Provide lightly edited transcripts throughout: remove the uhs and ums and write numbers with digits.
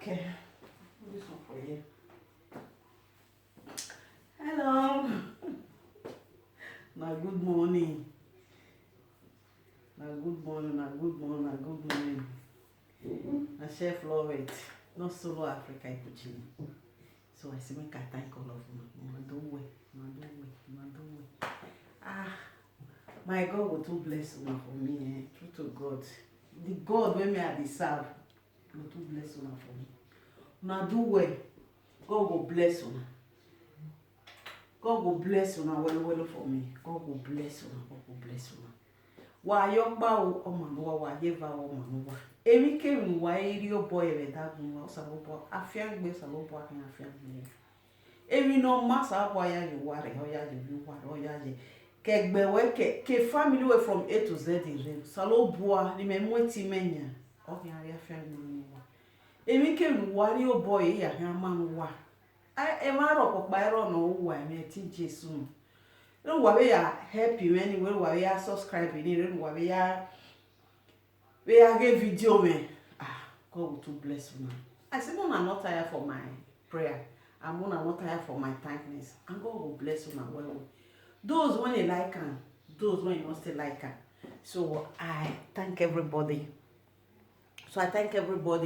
Okay, this one for you. Hello. Now good morning. Now good morning. Now good morning. Now good morning. Na Chef Lovett, not solo Africa Ikuchina. So I say make I thank all of you. Do well. Ah, my God will too bless una for me. True to God, the God when me I dey serve will too bless una for me. Una do well. God will bless una. God will bless una well for me. God will bless una. God will bless una. Wa yokba o omanuwa wa yeva o omanuwa. Emi kemi wa eri o boy e da gun wa salobo afiangbe salobo akin afiangbe. Emi no masa boy ya you ware o ya you ware o ya je. Kegbe we ke family we from A to Z in salobo ni memweti menya. O ya afiangbe ni wa. Emi kemi wa eri o boy ya manu wa. E ma ro popa ero no wa mi ti Jesu. Don't worry, help you anyway. Worry, subscribe. Don't worry, we get video man. God will to bless you. I say, I'm not tired for my prayer. I'm not tired for my thankness, and God will bless you well. Those when you like and those when you not still like her. So I thank everybody.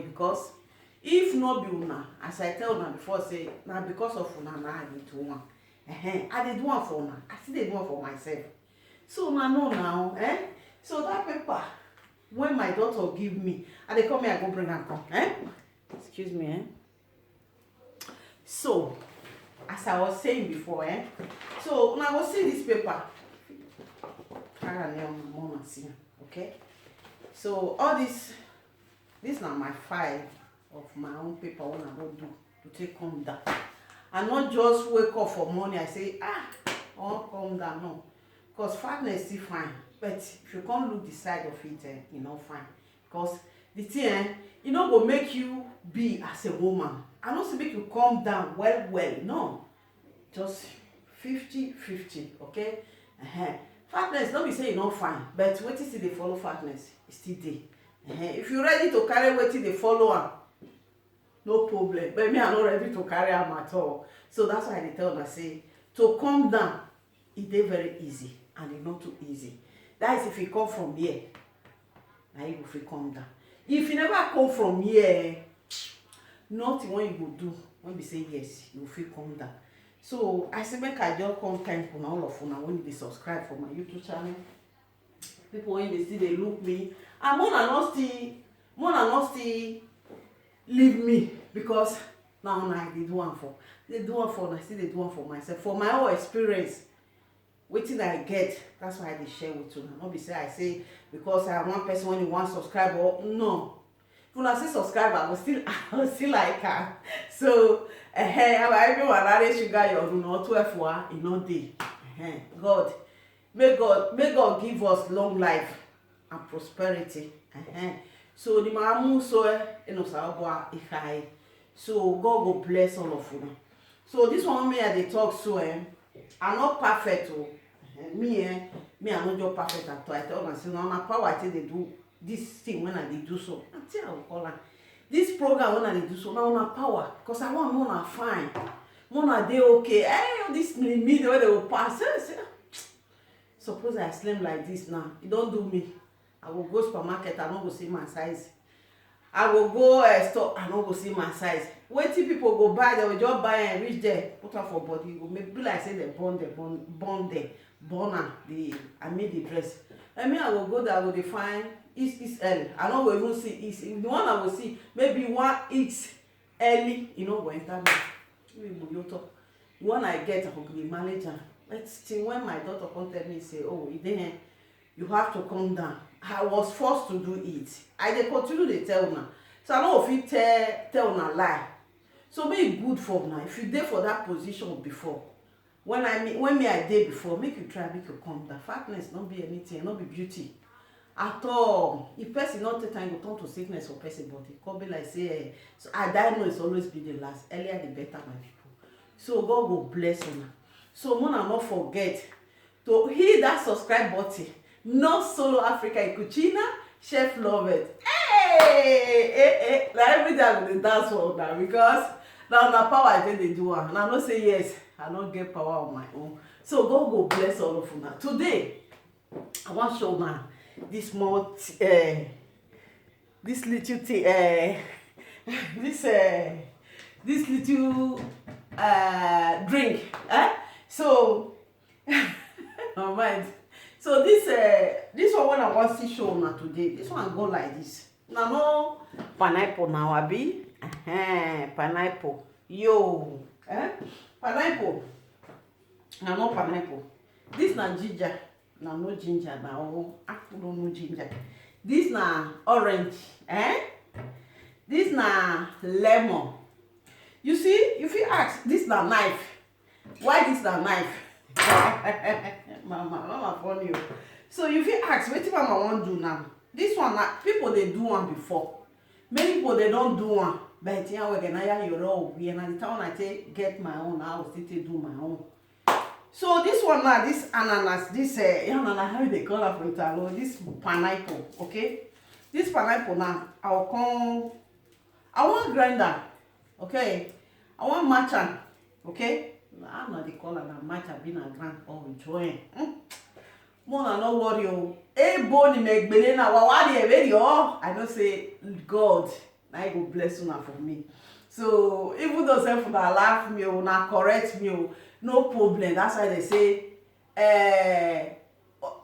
Because if not be una, as I tell una before, say now because of una now I need to one. I did one for una. I still did one for myself. So una know now, So that paper, when my daughter give me, and they come here, I go bring her come, Excuse me, So, as I was saying before, So now go see this paper. Okay. So all this now my file of my own paper when I go do to take come down. I not just wake up for morning, I say, I won't come down, no. Because fatness is fine. But if you can't look the side of it, you know, fine. Because the thing, it not go make you be as a woman. I not say make you calm down well, no. Just 50-50, okay? Fatness, don't be saying you not fine. But what is it they follow fatness? It's still there. If you're ready to carry what they follow her, no problem. But me, I'm not ready to carry am at all. So that's why I tell them, I say, to calm down, it's very easy. And it's not too easy. That is if you come from here. Now you will calm down. If you never come from here, nothing what you will do. When we say yes, you will feel calm down. So I say make I just come thank you all of you now when you subscribe for my YouTube channel. People when they see they look me. And more than not still leave me because now I they do one for I still they do one for myself for my own experience wetin I get. That's why I share with you. Not be say I say because I am one person when you want subscribe or no. If you say subscribe I will still like her. So everyone that sugar your not 12 wa in no day. God may God give us long life and prosperity. So the mamu so so God will bless all of you. So this one me they talk so I'm not perfect. Me I not just perfect at all. I tell them say no na power I they do this thing when I do so. Until I will call her. This program when I do so now na power because I want more fine. More they okay. This me the way they will pass. Suppose I slim like this now. It don't do me. I will go supermarket, I don't go see my size. I will go store, I don't go see my size. Wait till people go buy, they will just buy and reach there, put her for body. It will be like say they born her, I made the dress. I mean, I will go there, I will define XXL. I don't go even see X. The one I will see, maybe 1XL, you know, when that the one I get, I will be manager. But still, when my daughter contacted me, say, oh, you have to calm down. I was forced to do it. I dey continue to tell una. So I no fit tell una lie. So make it good for una. If you dey for that position before, when me I dey before, make you try make you calm down. Fatness not be anything, not be beauty at all. If person not take time, go turn to sickness for person body. Come be like say, so I know it's always be the last. Earlier the better, my people. So God will bless una. So mona not forget to hit that subscribe button. Not solo Africa Ikuchina, Chef Lovett. Hey! hey. Na every day I go dey dance for una because na power I take dey do am. And I know say yes, I no get power on my own. So God go bless all of una. Today, I wan show una this small this little thing this little drink. So my mind. So this one when I wan still show una today, this one go like this. Una know pineapple now, abi? Pineapple. Yo, pineapple. Na no pineapple. This na ginger. Na no ginger na apple no ginger. This na orange. This na lemon. You see, you fit ask, this na knife. Why this na knife? Mama funny o. So you fit ask, wetin mama wan do now? This one na people dey do one before. Many people they don't do one. But yeah, we can hire your own. And at the time I take get my own, I will still do my own. So this one now, this ananas, this ananas, how they call it from Italo? This pineapple, okay? This pineapple now, I want grinder, okay? I want matcha, okay? I'm not the color that matcha being a grand or join. Mona no worry o. Boni megbele na wawadi very oh. I know say God na go bless una for me. So even though self una laugh me o, na correct me o, no problem. That's why they say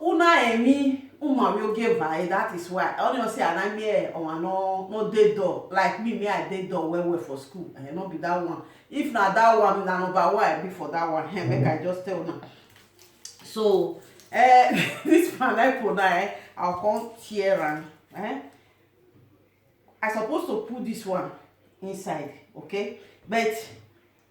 una emi uma will give vai. That is why only say ana me on no dey door like me I dey door well for school. I no be that one. If na that one na number one I be for that one. Make I just tell una. So this pineapple now, I'll come tear am. I supposed to put this one inside, okay? But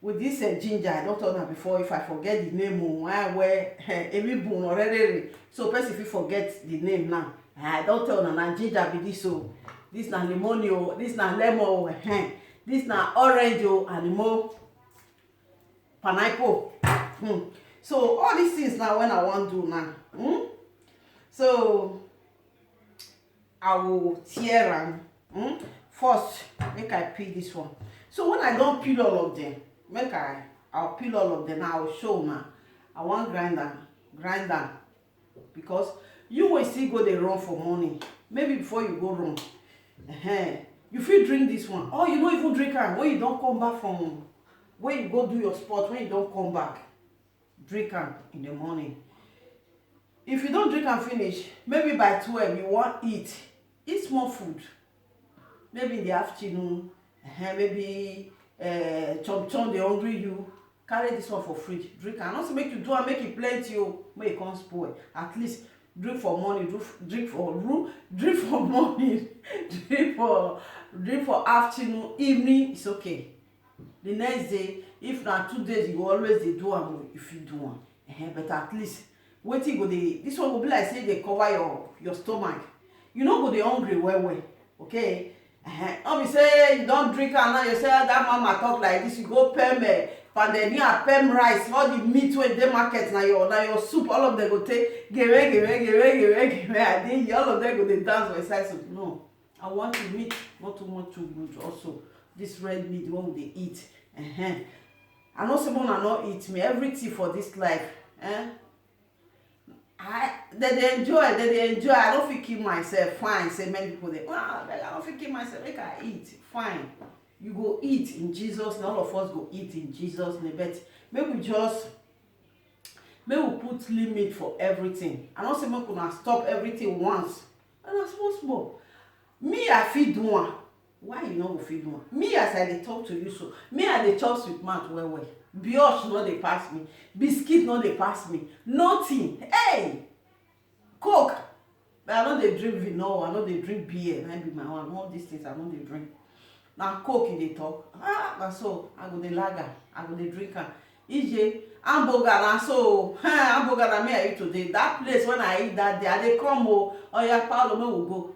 with this ginger, I don't know before if I forget the name where every bone already. So person if you forget the name now, I don't tell na ginger be this so. This na lemon, this na lemon, this na orange and more pineapple. So all these things now when I want to do now. So I will tear them. First, make I peel this one. So when I don't peel all of them, I'll peel all of them. Now I'll show now. I want grind them. Because you will still go the run for money. Maybe before you go run. You feel drink this one. Or you don't even drink am when you don't come back from when you go do your sport, when you don't come back. Drink am in the morning. If you don't drink and finish, maybe by 12 you want eat small food. Maybe in the afternoon, maybe chom they hungry you. Carry this one for fridge. Drink am. Not to make you do and make it plenty make it can't spoil. At least drink for morning, drink for morning, drink for afternoon, evening. It's okay. The next day, if not 2 days, you always dey do am if you do one. But at least wetin go dey this one go be like say dey cover your stomach. You no go dey hungry well, okay? No be say you don drink am now you say that mama talk like this, you go pem pounded yam, pem rice, all the meat wey dey market na your soup, all of them go take gewe all of them go dey dance for inside soup. No, I want to meat, not too much too good also. This red meat wey we dey eat. I know someone will not eat me. Everything for this life. They enjoy. I don't feel kill myself. Fine. Say many people they I don't feel kill myself. Make I eat. Fine. You go eat in Jesus. And all of us go eat in Jesus' name. But may we put limit for everything. I don't say make we stop everything once. And that's small. Me, I feel do one. Why you no go fit do am? Me as I dey talk to you so, me I dey chop sweet mouth well. Brioche no dey pass me, biscuit no dey pass me, nothing. Hey! Coke, but I no dey drink vino, I no dey drink beer, na be my one. All these things I no dey drink. Na Coke you dey talk. Na so I go dey lager, I go dey drink am. EJ, hamburger na so, hamburger na me I eat today. That place when I eat that day, I dey come oya Paulo make we go.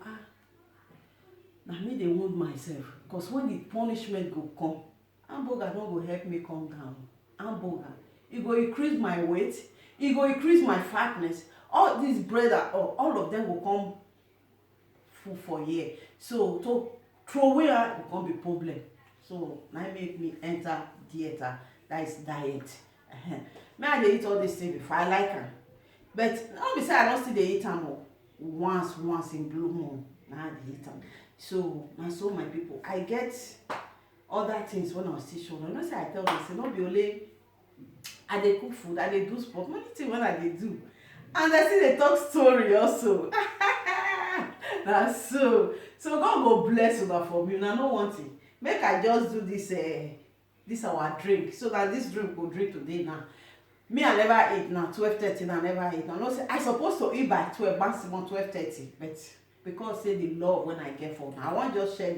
Na me dey wound myself because when the punishment go come, hamburger no go help me come down. Hamburger, e go increase my weight, e go increase my fatness. All this bread all of them go come food for here. So to throw away am go come be problem. So na make me enter theatre, that is diet. Me I dey eat all dis thing before, I like am, but no be say I don still dey eat am o. Once in blue moon na I dey eat am. So na so my people, I get other things when I still show una. You know say I tell dem say no be only I dey cook food, I dey do sport, many things when I dey do, and I still dey talk story also. Na so God go bless una for me. Una no want it, make I just do this our drink, so that this drink go drink today now. Me I never eat now, 12:30 I never eat. I know say I suppose to eat by 12, maximum 12:30, but because say the love when I get for una, I wan just share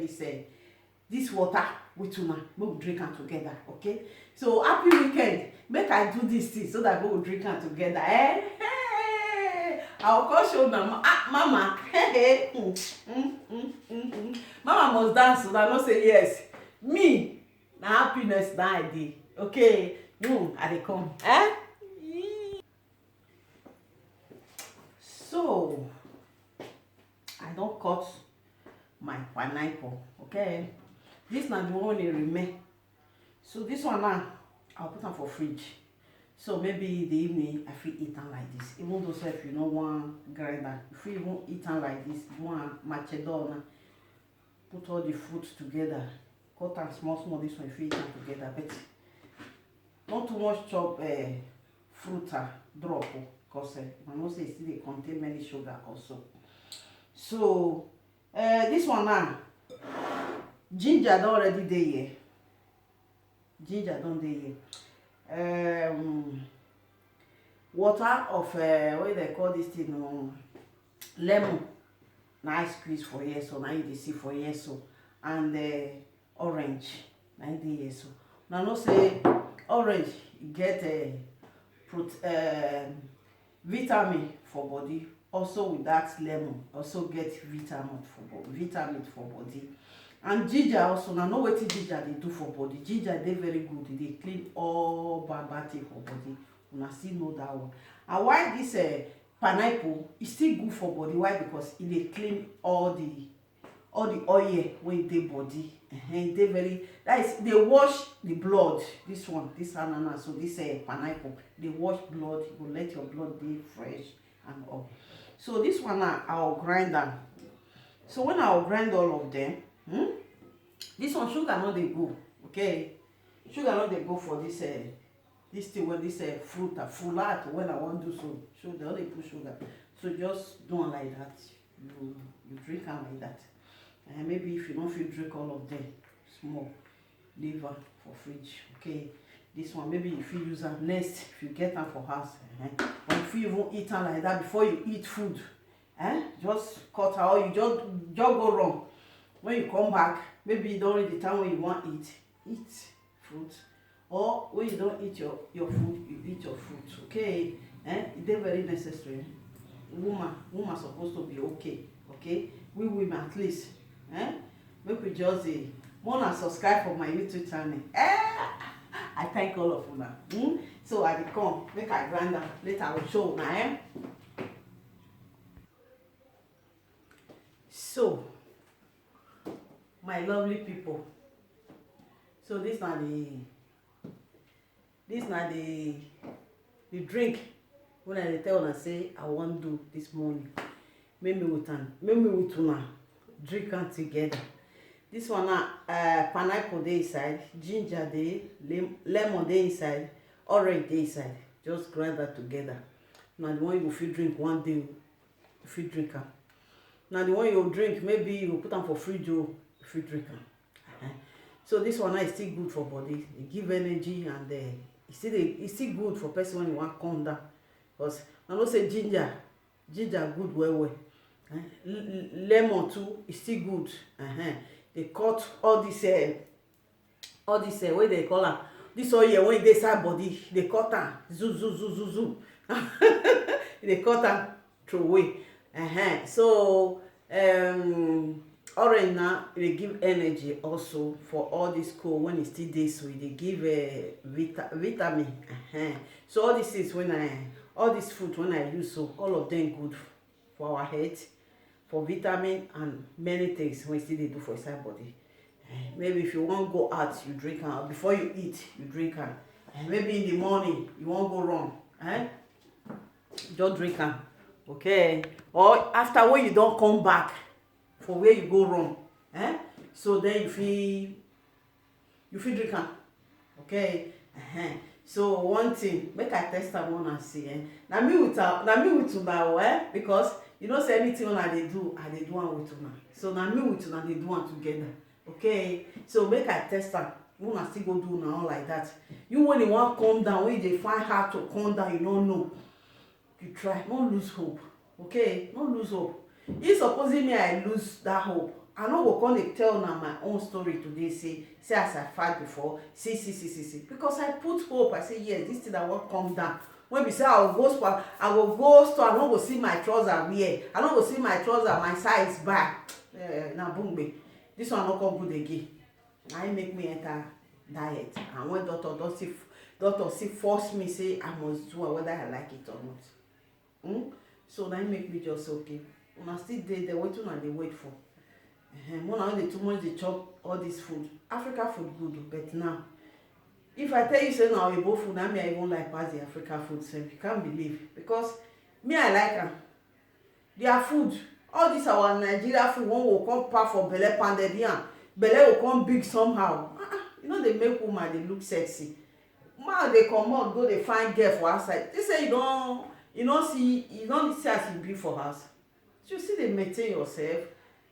this water with una, make we drink am together, okay? So happy weekend, make I do this thing so that we go drink am together. I will call show una, mama, mama must dance, so I know say yes, me na happiness na I dey, okay? I dey come. So I don cut my pineapple, okay? This na the one wey remain. So this one now, I'll put am for fridge. So maybe in the evening I fit eat am like this. Even though say if you no wan grind am, you fit even eat am like this. You want machedor na, put all the fruits together, cut am small small. This one you fit eat am together, but not too much chop fruit drop, because I know say it still dey contain many sugar also. So this one now, ginger don already dey here. Ginger don dey here. Water of what they call this thing, lemon na I squeeze for here, so now you dey see for here, so, and orange na dey here. So now know say orange get vitamin for body, also with that lemon also get vitamin for body. And ginger also, na know wetin ginger dey do for body. Ginger dey very good, e dey clean all bad thing for body. Una still know that one. And why this pineapple is still good for body? Why? Because e dey clean all the oil wey dey body. E dey very, that is, dey wash the blood. This one, this ananas, so this pineapple dey wash blood. E go let your blood dey fresh and all. So this one now, I will grind am. So when I will grind all of them, this one sugar no dey go, okay? Sugar no dey go for this thing, when this fruit full out when I wan do so they no dey put sugar. So just do am like that. You drink am like that. And maybe if you no fit drink all of them, small, leave am for fridge, okay? This one maybe you fit use am next if you get am for house, or you fit even eat am like that before you eat food. Just cut am, or you just go run. When you come back, maybe you don reach the time when you wan eat fruit, or when you don eat your food, you eat your fruit, okay? E dey very necessary. Woman supposed to be okay? We women at least, make we just wanna subscribe for my YouTube channel. I thank all of una. So I dey come, make I grind am, later I will show una. So my lovely people, so this na the drink when I dey tell una say I wan do this morning. Make me with una drink am together. This one na pineapple dey inside, ginger dey, lemon dey inside, orange dey inside. Just grind that together. Na the one you go fit drink one day, you fit drink am. Na the one you go drink, maybe you go put am for fridge, you fit drink am. So this one now is still good for body. E give energy, and e still good for person when you wan calm down. Because I know say ginger good well. Lemon too is still good. They cut all this wey they call am, this oil wey dey inside body, they cut am zoo. They cut am throw away. So orange now dey give energy also for all this cold when e still dey, so e dey give vitamin. So all these things all these food when I use, so all of them good for our health, for vitamin and many things wey still dey do for inside body. Maybe if you wan go out, you drink am. Before you eat, you drink am. Maybe in the morning you wan go run, just drink am, okay? Or after when you don come back for where you go run, so then you fit drink am, okay? So one thing, make I test am una see, na me with una, because you know say anything una dey do, I dey do am with una. So na me with una dey do am together, okay? So make I test am, una still go do una own like that. You when you wan calm down, when you dey find hard to calm down, you no know, you try, no lose hope, okay? No lose hope. If supposing me I lose that hope, I no go come dey tell una my own story today, say as I fight before, see, because I put hope. I say yes, this thing I wan calm down. When be say I go go store, I no go see my trouser wear, I no go see my trouser my size back, na bungbe. This one no come good again. Na im make me enter diet. And when doctor still force me say I must do it whether I like it or not. So na im make me just okay. Una still dey there, wetin una dey wait for? Una no dey too much dey chop all this food. Africa food good, but now if I tell you say na oyibo food na me I even like pass the Africa food sef, you can't believe, because me I like am. Their food, all this our Nigeria food, one go come pack for belle, pounded yam, belle go come big somehow. You know, dey make woman dey look sexy. Man dey comot go dey find girl for outside. They say you don't see as you be for house. You still dey maintain yourself,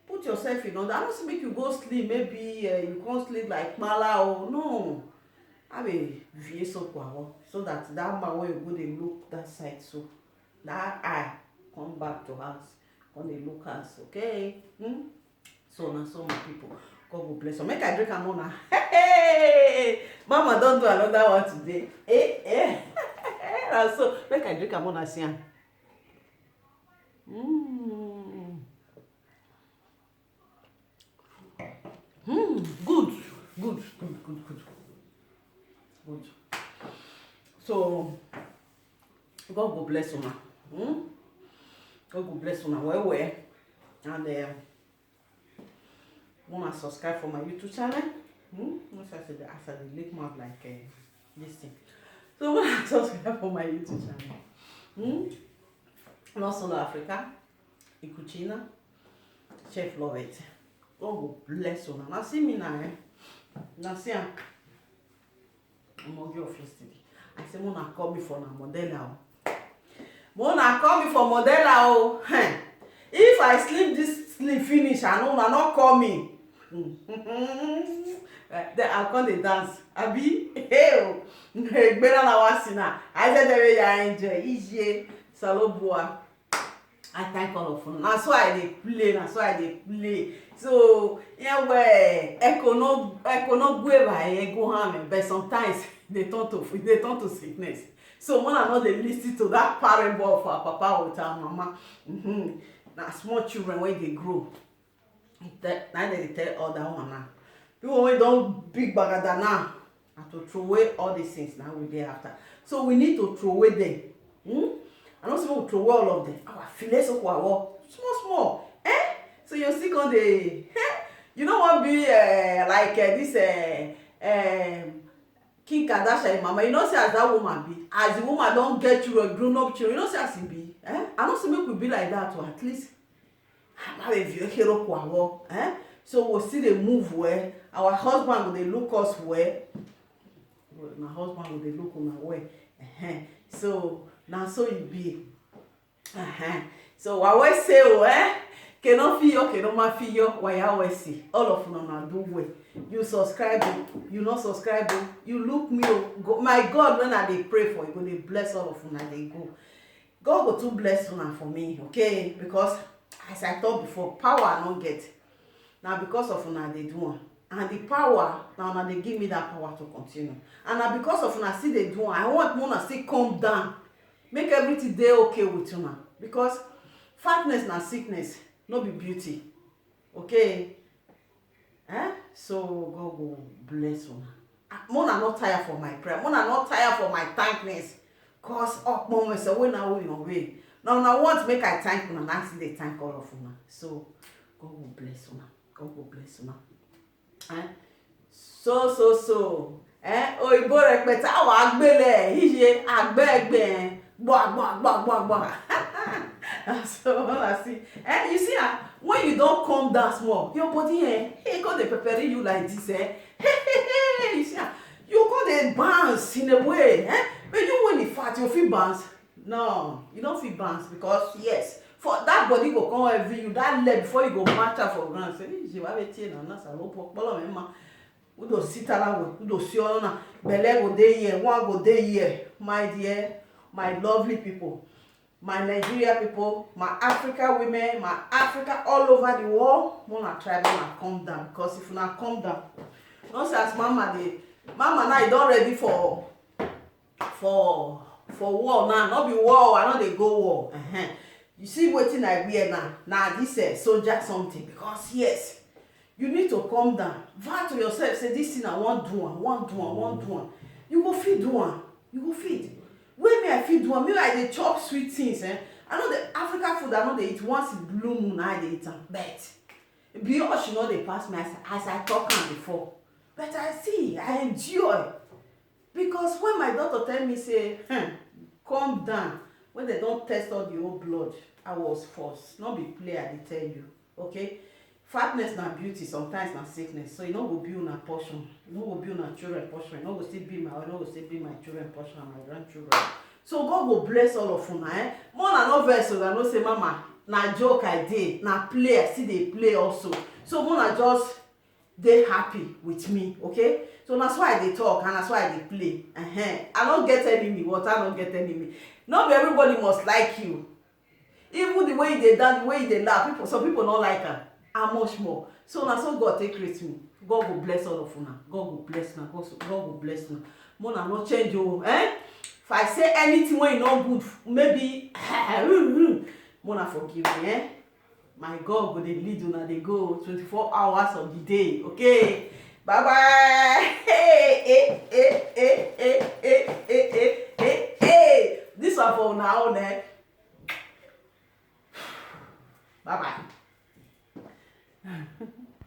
put yourself in order. I no say make you go sleep, maybe you come sleep like mala o. No, have a vie so that man wey you go dey look that side, so that eye come back to house, come dey look house, okay? So na so my people, God go bless you. Make I drink am una. Hey, mama don do another one today. Na so make I drink am una see am. Good. So God go bless una. God go bless una well, and wanna subscribe for my YouTube channel. As I dey lick mouth like this thing. So wanna subscribe for my YouTube channel. Not Solo Africa, Ikuchina, Chef Love It. God go bless una. Now see me now, Now see am. I'm of yesterday. I say Mona call me for na Modela. Mona call me for Modela. If I sleep finish, I know una not call me. Then I'll come dey dance. Abi, better na wasina. I said the way you enjoy. Ije, Salobua. I thank all of you. Na so I dey play. So yeah, where echo no go by go harm, but sometimes they turn to sickness. So when I know they listen to that parable of our papa with our mama, now small children when they grow, now they tell other one now. People when don't big bagada now, and to throw away all these things now we dey after. So we need to throw away them. I don't say we throw away all of them. Our filets of our small. So you still on the you know what be like this Kim Kardashian mama. You know say as that woman be, as the woman don't get children, grown up children, you know say as it be. I don't say make we be like that, or at least have a view hero kwawo. So we still dey move well. Our husband will they look us well. My husband will they look on our way. So now so it be. So I always say, cannot feel cannot feel why I always see all of them now do well. You subscribe, you not subscribe, you look me, my God, when I dey pray for you, go dey bless all of them and they go. God go to bless una for me, okay? Because as I thought before, power I don't get. Now because of una they do one. And the power, now they give me that power to continue. And now because of una see they do one, I want una still calm down. Make everything dey okay with una. Because fatness na sickness, no be beauty. Okay? So God will bless una. Mona not tired for my prayer. Mona not tired for my thankness. Cause up moments when I will away. Now una want make I thank una, na still dey thank all of una. So God will bless una. God will bless una. So òyìnbó rẹpẹtẹ àwọn agbélé yíyẹ àgbẹ̀gbẹ̀ gbọ̀ngbọ̀ngbọ̀ngbọ̀ngbọ̀n. So I see. You see, when you don't calm down small, your body, hey, go dey preparing you like this, you see, you go dey bounce in a way, but you when you fat, you feel bounce. No, you don't feel bounce because yes, for that body go come heavy you, that leg before you go match up for ground. Say, je wa be tie na sa lo polo me ma. We do sit around, we do see on na belle go dey here, one go dey here, my dear, my lovely people. My Nigeria people, my Africa women, my Africa all over the world, wanna try to calm down because if you not calm down, not say as mama now you don ready for war now, not be war, I know they go war. You see wetin I wear now this soldier something because yes, you need to calm down. Vow to yourself, say this thing I want do one. You go fit do one, you go fit. When me I fit do one, me I dey chop sweet things. I know the African food I know they eat once in blue moon I dey eat am, but brioche you know dey pass me as I talk am before. But I see, I enjoy because when my daughter tell me say, calm down, when they don test all the whole blood, I was forced. Not be play I dey tell you, okay? Fatness na beauty, sometimes na sickness. So you no go be una portion, you no go be una children portion, you no go still be my, you no go still be my children portion and my grandchildren. So God go bless all of una. More na no vex so I know say mama na joke I dey, na play I still dey play also. So more na just dey happy with me, okay? So that's why I dey talk and that's why I dey play. I don't get enemy, what I don't get enemy. Not be everybody must like you. Even the way you dey dance, the way you dey laugh, some people don't like am. How much more? So na so God take create me. God will bless all of una. God will bless una. God will bless una. More na no change o. If I say anything when you no good, maybe more na forgive me. My God go dey lead una dey go 24 hours of the day. Okay. Bye bye. This one for una own.